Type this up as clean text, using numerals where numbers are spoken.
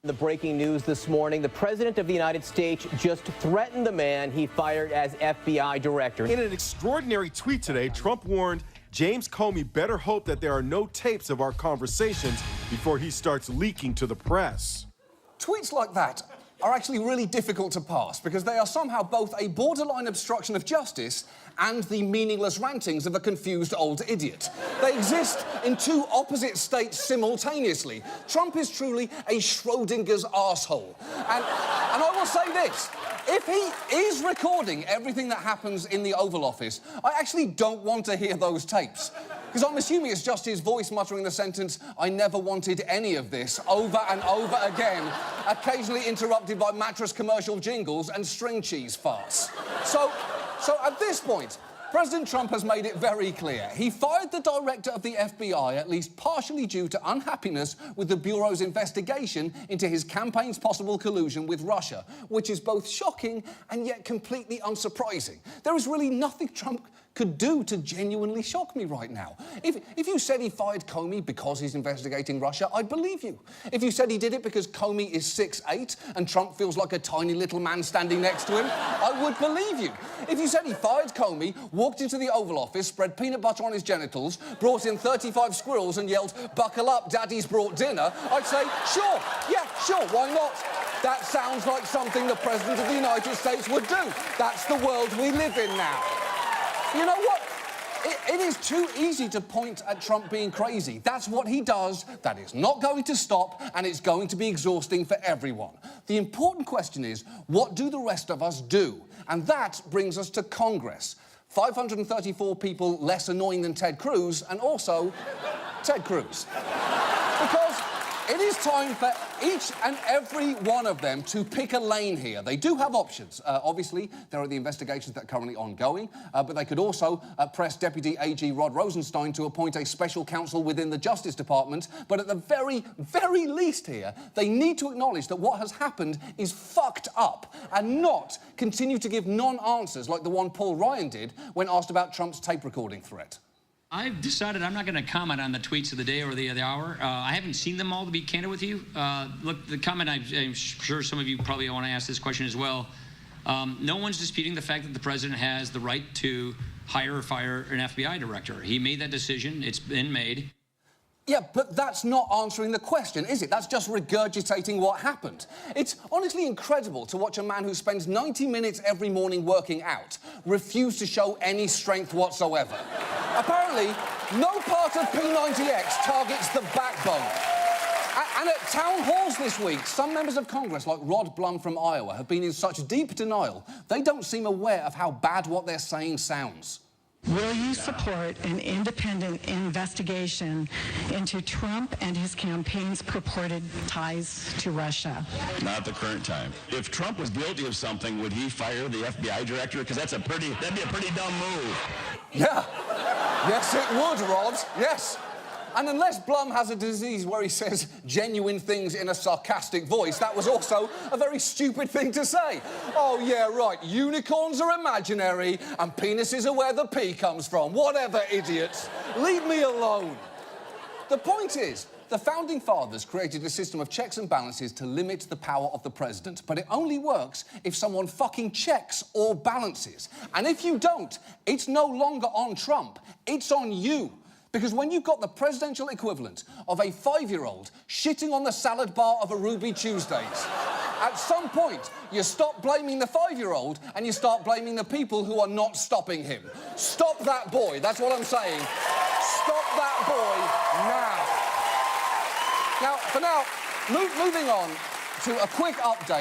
The breaking news this morning, the President of the United States just threatened the man he fired as FBI director. In an extraordinary tweet today, Trump warned James Comey better hope that there are no tapes of our conversations before he starts leaking to the press. Tweets like that are actually really difficult to pass because they are somehow both a borderline obstruction of justice and the meaningless rantings of a confused old idiot. They exist in two opposite states simultaneously. Trump is truly a Schrodinger's arsehole. And I will say this, if he is recording everything that happens in the Oval Office, I actually don't want to hear those tapes. Because I'm assuming it's just his voice muttering the sentence, "I never wanted any of this," over and over again, occasionally interrupted by mattress commercial jingles and string cheese farts. So at this point, President Trump has made it very clear. He fired the director of the FBI, at least partially due to unhappiness with the Bureau's investigation into his campaign's possible collusion with Russia, which is both shocking and yet completely unsurprising. There is really nothing Trump could do to genuinely shock me right now. If you said he fired Comey because he's investigating Russia, I'd believe you. If you said he did it because Comey is 6'8" and Trump feels like a tiny little man standing next to him, I would believe you. If you said he fired Comey, walked into the Oval Office, spread peanut butter on his genitals, brought in 35 squirrels and yelled, "Buckle up, Daddy's brought dinner," I'd say, sure, yeah, sure, why not? That sounds like something the President of the United States would do. That's the world we live in now. You know what? It is too easy to point at Trump being crazy. That's what he does. That is not going to stop, and it's going to be exhausting for everyone. The important question is, what do the rest of us do? And that brings us to Congress. 534 people less annoying than Ted Cruz, and also Ted Cruz. Because it is time for each and every one of them to pick a lane here. They do have options. Obviously, there are the investigations that are currently ongoing, but they could also press Deputy AG Rod Rosenstein to appoint a special counsel within the Justice Department. But at the very, very least here, they need to acknowledge that what has happened is fucked up and not continue to give non-answers like the one Paul Ryan did when asked about Trump's tape recording threat. I've decided I'm not going to comment on the tweets of the day or the hour. I haven't seen them all, to be candid with you. Look, the comment, I'm sure some of you probably want to ask this question as well. No one's disputing the fact that the president has the right to hire or fire an FBI director. He made that decision. It's been made. Yeah, but that's not answering the question, is it? That's just regurgitating what happened. It's honestly incredible to watch a man who spends 90 minutes every morning working out refuse to show any strength whatsoever. Apparently, no part of P90X targets the backbone. And at town halls this week, some members of Congress, like Rod Blum from Iowa, have been in such deep denial, they don't seem aware of how bad what they're saying sounds. Will you support an independent investigation into Trump and his campaign's purported ties to Russia? Not at the current time. If Trump was guilty of something, would he fire the FBI director? Because that'd be a pretty dumb move. Yeah. Yes, it would, Rod. Yes. And unless Blum has a disease where he says genuine things in a sarcastic voice, that was also a very stupid thing to say. Oh, yeah, right, unicorns are imaginary and penises are where the pee comes from. Whatever, idiots. Leave me alone. The point is, the Founding Fathers created a system of checks and balances to limit the power of the president, but it only works if someone fucking checks or balances. And if you don't, it's no longer on Trump, it's on you. Because when you've got the presidential equivalent of a 5-year-old shitting on the salad bar of a Ruby Tuesdays, at some point, you stop blaming the 5-year-old and you start blaming the people who are not stopping him. Stop that boy, that's what I'm saying. Stop that boy now. Now, for now, moving on to a quick update.